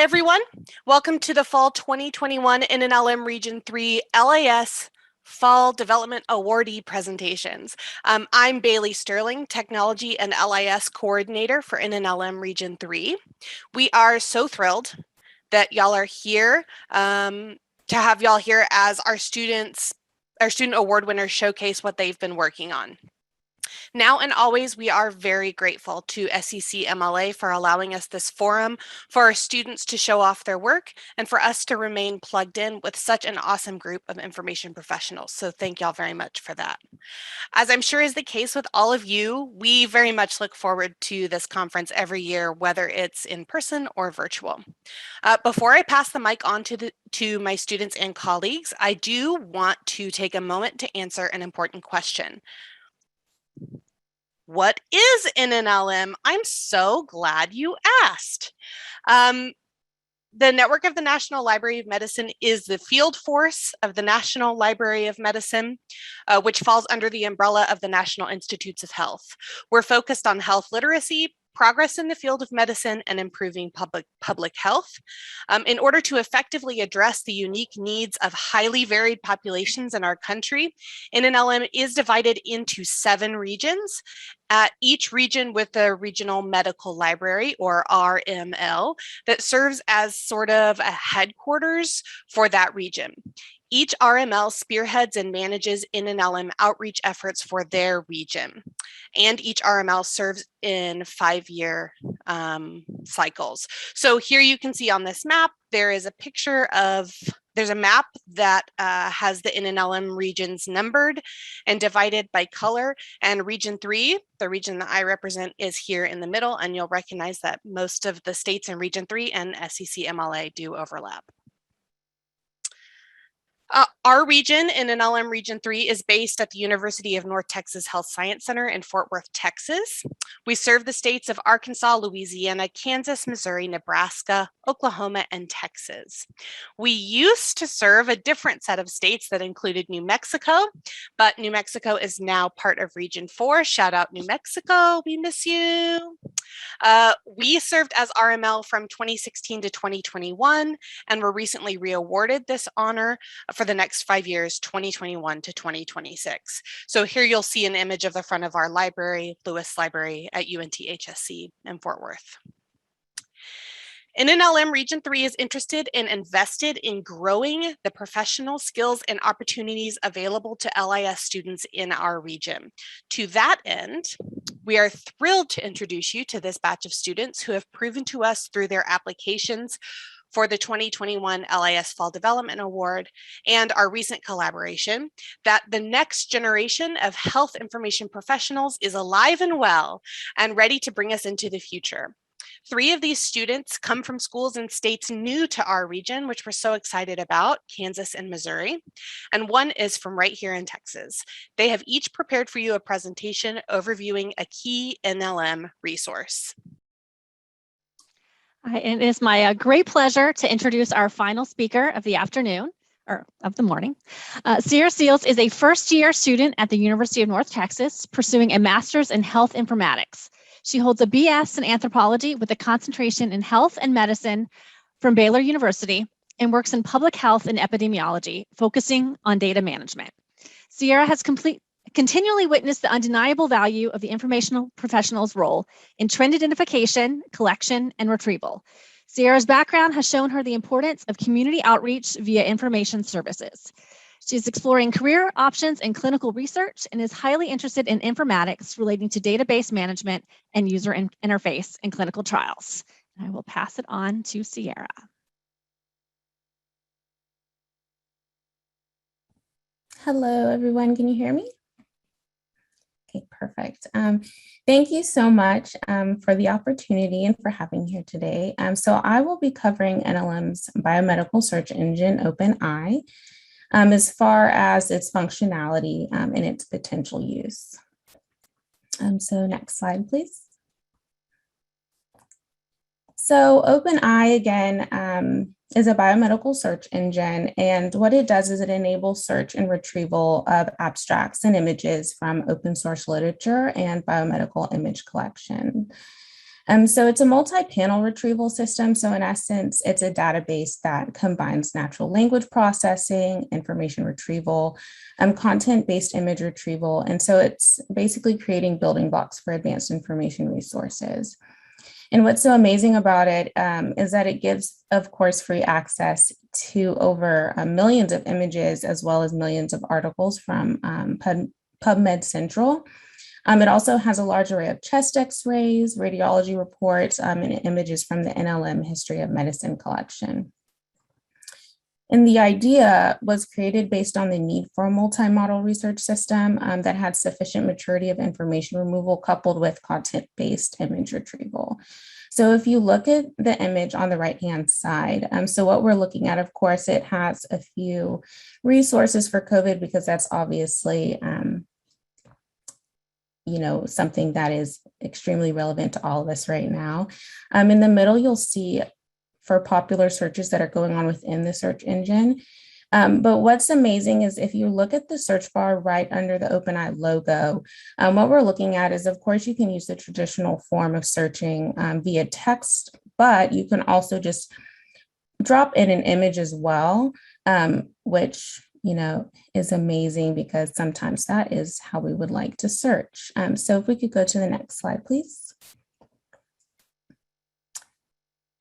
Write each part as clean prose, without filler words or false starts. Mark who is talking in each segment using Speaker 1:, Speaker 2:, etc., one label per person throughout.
Speaker 1: everyone. Welcome to the Fall 2021 NNLM Region 3 LIS Fall Development Awardee presentations. I'm Bailey Sterling, Technology and LIS Coordinator for NNLM Region 3. We are so thrilled that y'all are here, to have y'all here as our student award winners showcase what they've been working on. Now and always, we are very grateful to SCC-MLA for allowing us this forum for our students to show off their work and for us to remain plugged in with such an awesome group of information professionals. So thank y'all very much for that. As I'm sure is the case with all of you, we very much look forward to this conference every year, whether it's in person or virtual. Before I pass the mic on to my students and colleagues, I do want to take a moment to answer an important question. What is NNLM? I'm so glad you asked. The network of the National Library of Medicine is the field force of the National Library of Medicine, which falls under the umbrella of the National Institutes of Health. We're focused on health literacy, progress in the field of medicine, and improving public health. In order to effectively address the unique needs of highly varied populations in our country, NNLM is divided into 7 regions, each region with a regional medical library, or RML, that serves as sort of a headquarters for that region. Each RML spearheads and manages NNLM outreach efforts for their region. And each RML serves in 5-year cycles. So here you can see on this map, there is a picture of, there's a map that has the NNLM regions numbered and divided by color. And region 3, the region that I represent, is here in the middle. And you'll recognize that most of the states in region 3 and SCC-MLA do overlap. Our region, NNLM Region 3, is based at the University of North Texas Health Science Center in Fort Worth, Texas. We serve the states of Arkansas, Louisiana, Kansas, Missouri, Nebraska, Oklahoma, and Texas. We used to serve a different set of states that included New Mexico, but New Mexico is now part of Region 4. Shout out New Mexico, we miss you. We served as RML from 2016 to 2021, and were recently re-awarded this honor for the next 5 years, 2021 to 2026. So here you'll see an image of the front of our library, Lewis Library at UNT-HSC in Fort Worth. NNLM Region 3 is interested and invested in growing the professional skills and opportunities available to LIS students in our region. To that end, we are thrilled to introduce you to this batch of students who have proven to us through their applications for the 2021 LIS Fall Development Award and our recent collaboration that the next generation of health information professionals is alive and well and ready to bring us into the future. 3 of these students come from schools in states new to our region, which we're so excited about, Kansas and Missouri, and 1 is from right here in Texas. They have each prepared for you a presentation overviewing a key NLM resource.
Speaker 2: It is my great pleasure to introduce our final speaker of the afternoon, or of the morning. Ciara Seals is a first-year student at the University of North Texas, pursuing a master's in health informatics. She holds a BS in anthropology with a concentration in health and medicine from Baylor University and works in public health and epidemiology, focusing on data management. Ciara has continually witnessed the undeniable value of the informational professional's role in trend identification, collection, and retrieval. Ciara's background has shown her the importance of community outreach via information services. She's exploring career options in clinical research and is highly interested in informatics relating to database management and user interface in clinical trials. And I will pass it on to Ciara.
Speaker 3: Hello, everyone. Can you hear me? Okay, perfect. Thank you so much for the opportunity and for having me here today. So I will be covering NLM's biomedical search engine, Openi, as far as its functionality and its potential use. So next slide, please. So Openi, again, is a biomedical search engine, and what it does is it enables search and retrieval of abstracts and images from open source literature and biomedical image collection. So it's a multi-panel retrieval system. So in essence, it's a database that combines natural language processing, information retrieval, content-based image retrieval. And so it's basically creating building blocks for advanced information resources. And what's so amazing about it is that it gives, of course, free access to over millions of images, as well as millions of articles from PubMed Central. It also has a large array of chest x-rays, radiology reports, and images from the NLM History of Medicine collection. And the idea was created based on the need for a multi-model research system that had sufficient maturity of information removal coupled with content-based image retrieval. So if you look at the image on the right-hand side, so what we're looking at, of course, it has a few resources for COVID because that's obviously something that is extremely relevant to all of us right now. In the middle, you'll see for popular searches that are going on within the search engine. But what's amazing is if you look at the search bar right under the OpenEye logo, what we're looking at is, of course, you can use the traditional form of searching via text, but you can also just drop in an image as well, which is amazing because sometimes that is how we would like to search. So if we could go to the next slide, please.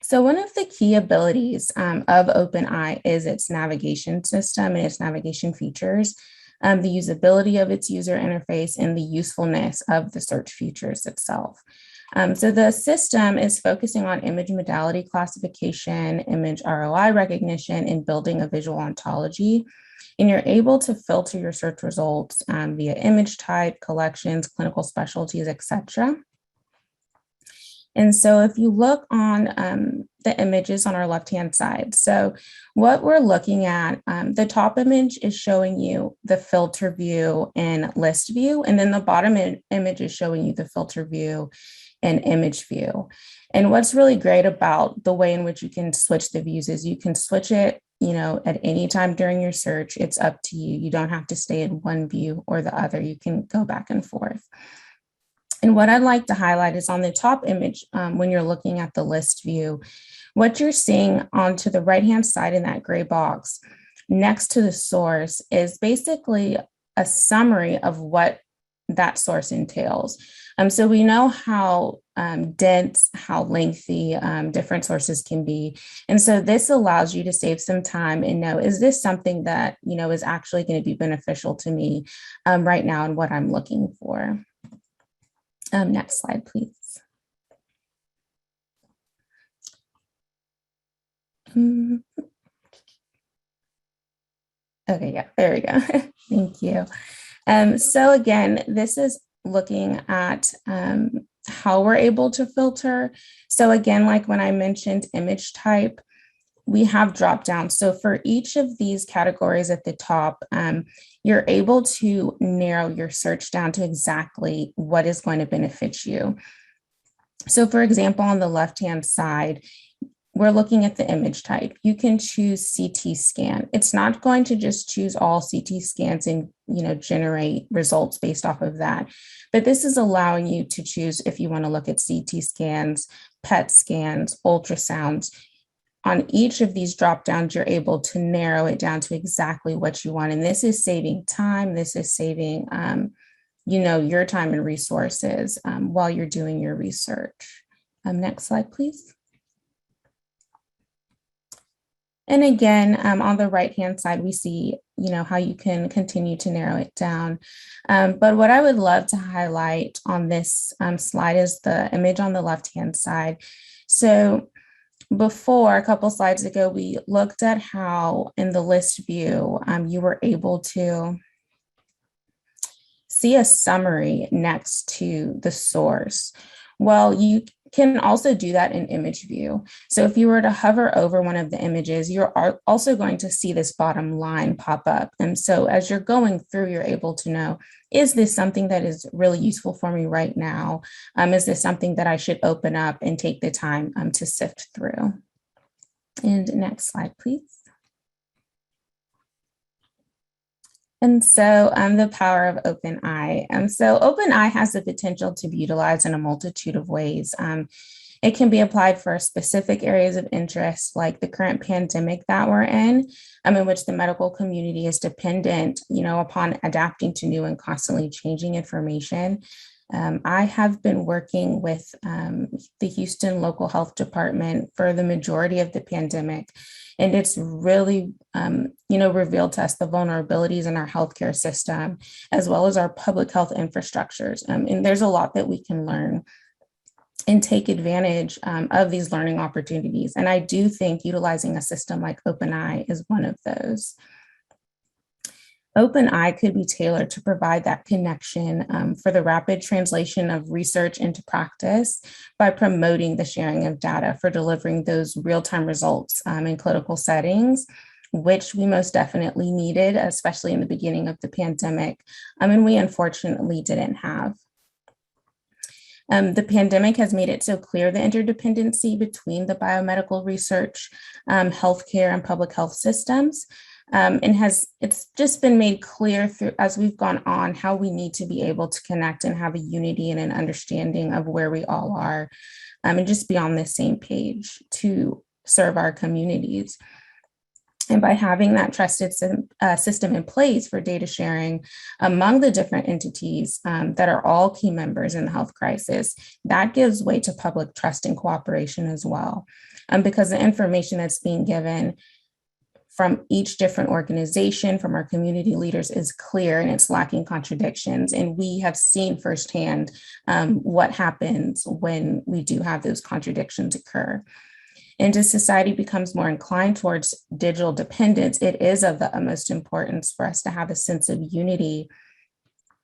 Speaker 3: So one of the key abilities of OpenEye is its navigation system and its navigation features, the usability of its user interface, and the usefulness of the search features itself. So the system is focusing on image modality classification, image ROI recognition, and building a visual ontology. And you're able to filter your search results via image type, collections, clinical specialties, etc. And so if you look on the images on our left-hand side, so what we're looking at, the top image is showing you the filter view and list view, and then the bottom image is showing you the filter view and image view. And what's really great about the way in which you can switch the views is you can switch it at any time during your search. It's up to you. You don't have to stay in one view or the other. You can go back and forth. And what I'd like to highlight is on the top image, when you're looking at the list view, what you're seeing onto the right-hand side in that gray box next to the source is basically a summary of what that source entails. So we know how dense, how lengthy different sources can be. And so this allows you to save some time and know, is this something that, is actually going to be beneficial to me right now and what I'm looking for? Next slide, please. Okay, yeah, there we go. Thank you. So again, this is looking at how we're able to filter. So again, like when I mentioned image type, we have drop down. So for each of these categories at the top, you're able to narrow your search down to exactly what is going to benefit you. So for example, on the left-hand side, we're looking at the image type. You can choose CT scan. It's not going to just choose all CT scans and generate results based off of that. But this is allowing you to choose if you want to look at CT scans, PET scans, ultrasounds. On each of these drop downs, you're able to narrow it down to exactly what you want. And this is saving time. This is saving, your time and resources while you're doing your research. Next slide, please. And again, on the right-hand side, we see, how you can continue to narrow it down. But what I would love to highlight on this slide is the image on the left-hand side. So before, a couple slides ago, we looked at how in the list view, you were able to see a summary next to the source. Well, you can also do that in image view. So if you were to hover over one of the images, you're also going to see this bottom line pop up. And so as you're going through, you're able to know, is this something that is really useful for me right now? Is this something that I should open up and take the time to sift through? And next slide, please. And so the power of OpenEye. So OpenEye has the potential to be utilized in a multitude of ways. It can be applied for specific areas of interest, like the current pandemic that we're in which the medical community is dependent, upon adapting to new and constantly changing information. I have been working with the Houston Local Health Department for the majority of the pandemic, and it's really, revealed to us the vulnerabilities in our healthcare system, as well as our public health infrastructures. And there's a lot that we can learn and take advantage of these learning opportunities. And I do think utilizing a system like Openi is one of those. Openi could be tailored to provide that connection for the rapid translation of research into practice by promoting the sharing of data for delivering those real-time results in clinical settings, which we most definitely needed, especially in the beginning of the pandemic, and we unfortunately didn't have. The pandemic has made it so clear the interdependency between the biomedical research, healthcare, and public health systems. It's just been made clear as we've gone on how we need to be able to connect and have a unity and an understanding of where we all are, and just be on the same page to serve our communities. And by having that trusted system in place for data sharing among the different entities that are all key members in the health crisis, that gives way to public trust and cooperation as well. Because the information that's being given from each different organization, from our community leaders, is clear and it's lacking contradictions. And we have seen firsthand what happens when we do have those contradictions occur. And as society becomes more inclined towards digital dependence, it is of the utmost importance for us to have a sense of unity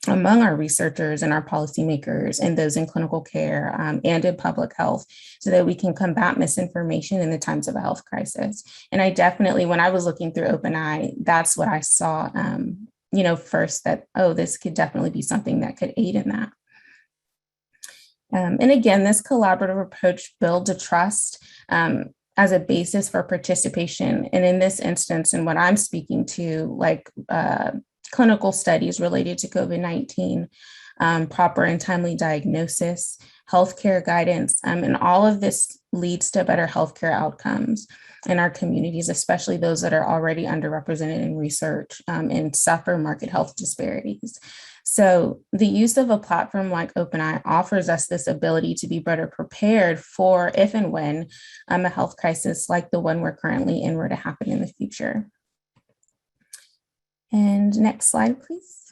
Speaker 3: among our researchers and our policymakers and those in clinical care and in public health, so that we can combat misinformation in the times of a health crisis. And I definitely, when I was looking through Openi, that's what I saw, first, that, this could definitely be something that could aid in that. And again, this collaborative approach builds a trust as a basis for participation. And in this instance, and what I'm speaking to, like clinical studies related to COVID-19, proper and timely diagnosis, healthcare guidance, and all of this leads to better healthcare outcomes in our communities, especially those that are already underrepresented in research and suffer market health disparities. So the use of a platform like Openi offers us this ability to be better prepared for if and when a health crisis like the one we're currently in were to happen in the future. And next slide, please.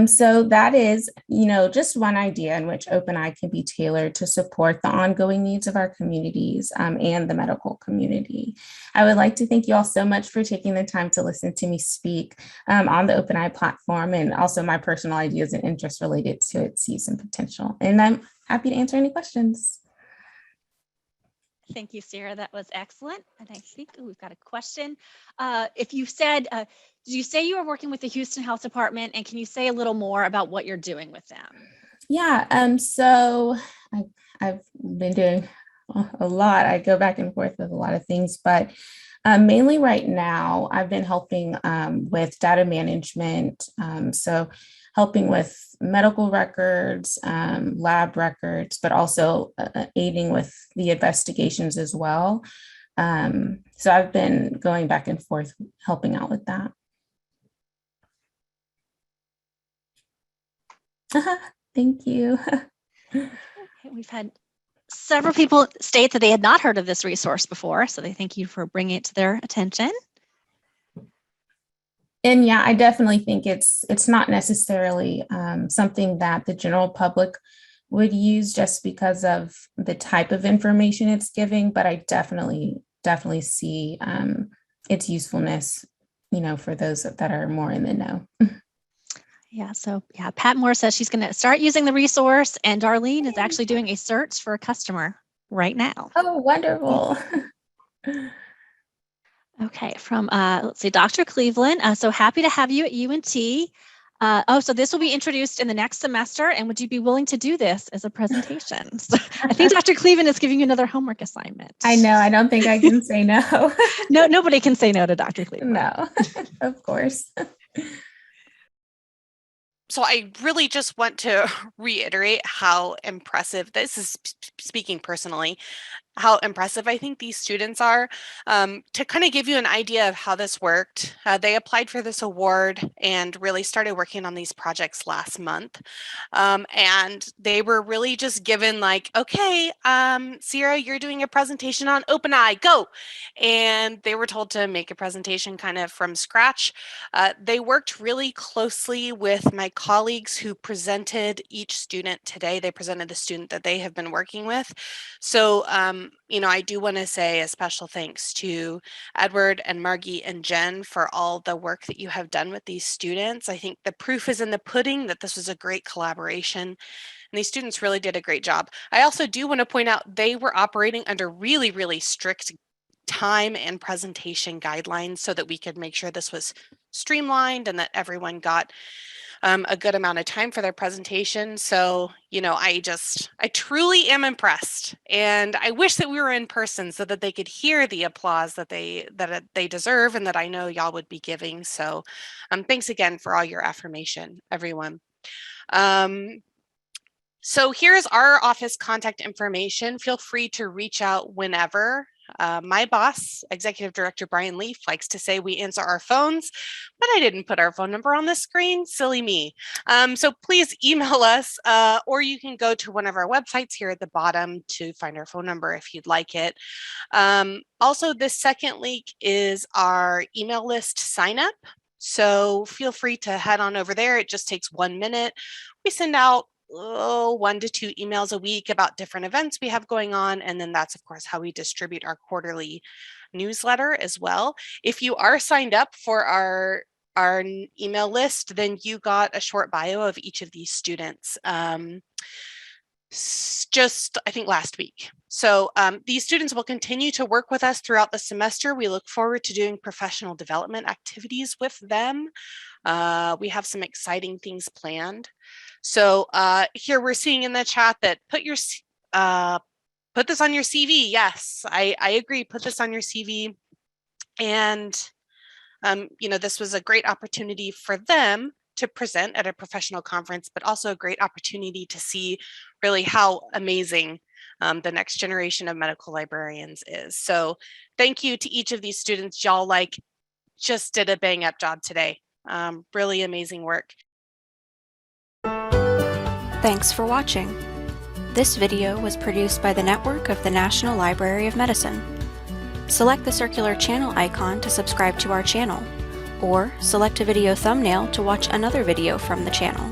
Speaker 3: So that is, just one idea in which Openi can be tailored to support the ongoing needs of our communities and the medical community. I would like to thank you all so much for taking the time to listen to me speak on the Openi platform, and also my personal ideas and interests related to its use and potential. And I'm happy to answer any questions.
Speaker 2: Thank you, Ciara. That was excellent. And I think we've got a question. If you said, did you say you were working with the Houston Health Department, and can you say a little more about what you're doing with them?
Speaker 3: Yeah, so I've been doing a lot. I go back and forth with a lot of things, but mainly right now, I've been helping with data management. So helping with medical records, lab records, but also aiding with the investigations as well. So I've been going back and forth helping out with that. Thank you.
Speaker 2: Okay, we've had several people state that they had not heard of this resource before, so they thank you for bringing it to their attention.
Speaker 3: And yeah, I definitely think it's not necessarily something that the general public would use just because of the type of information it's giving, but I definitely see its usefulness, for those that are more in the know.
Speaker 2: Yeah, so yeah, Pat Moore says she's going to start using the resource, and Darlene is actually doing a search for a customer right now.
Speaker 3: Oh, wonderful.
Speaker 2: Okay, from let's see, Dr. Cleveland. So happy to have you at UNT. So this will be introduced in the next semester, and would you be willing to do this as a presentation? So I think Dr. Cleveland is giving you another homework assignment.
Speaker 3: I know, I don't think I can say no.
Speaker 2: No, nobody can say no to Dr. Cleveland.
Speaker 3: No, of course.
Speaker 1: So I really just want to reiterate how impressive, this is speaking personally, how impressive I think these students are. To kind of give you an idea of how this worked, they applied for this award and really started working on these projects last month. And they were really just given like, okay, Ciara, you're doing a presentation on Openi, go. And they were told to make a presentation kind of from scratch. They worked really closely with my colleagues who presented each student today. They presented the student that they have been working with. So, I do want to say a special thanks to Edward and Margie and Jen for all the work that you have done with these students. I think the proof is in the pudding that this was a great collaboration, and these students really did a great job. I also do want to point out they were operating under really, really strict time and presentation guidelines so that we could make sure this was streamlined and that everyone got a good amount of time for their presentation. So, I truly am impressed, and I wish that we were in person so that they could hear the applause that they deserve and that I know y'all would be giving. So, thanks again for all your affirmation, everyone. So here's our office contact information. Feel free to reach out whenever. My boss, Executive Director Brian Leaf, likes to say we answer our phones, but I didn't put our phone number on the screen. Silly me. So please email us, or you can go to one of our websites here at the bottom to find our phone number if you'd like it. Also, this second link is our email list sign up. So feel free to head on over there. It just takes 1 minute. We send out 1 to 2 emails a week about different events we have going on. And then that's, of course, how we distribute our quarterly newsletter as well. If you are signed up for our email list, then you got a short bio of each of these students. Just, I think, last week. So these students will continue to work with us throughout the semester. We look forward to doing professional development activities with them. We have some exciting things planned. So here we're seeing in the chat that put this on your CV. Yes, I agree. Put this on your CV. And, this was a great opportunity for them to present at a professional conference, but also a great opportunity to see really how amazing the next generation of medical librarians is. So thank you to each of these students. Y'all just did a bang up job today. Really amazing work.
Speaker 4: Thanks for watching. This video was produced by the network of the National Library of Medicine. Select the circular channel icon to subscribe to our channel, or select a video thumbnail to watch another video from the channel.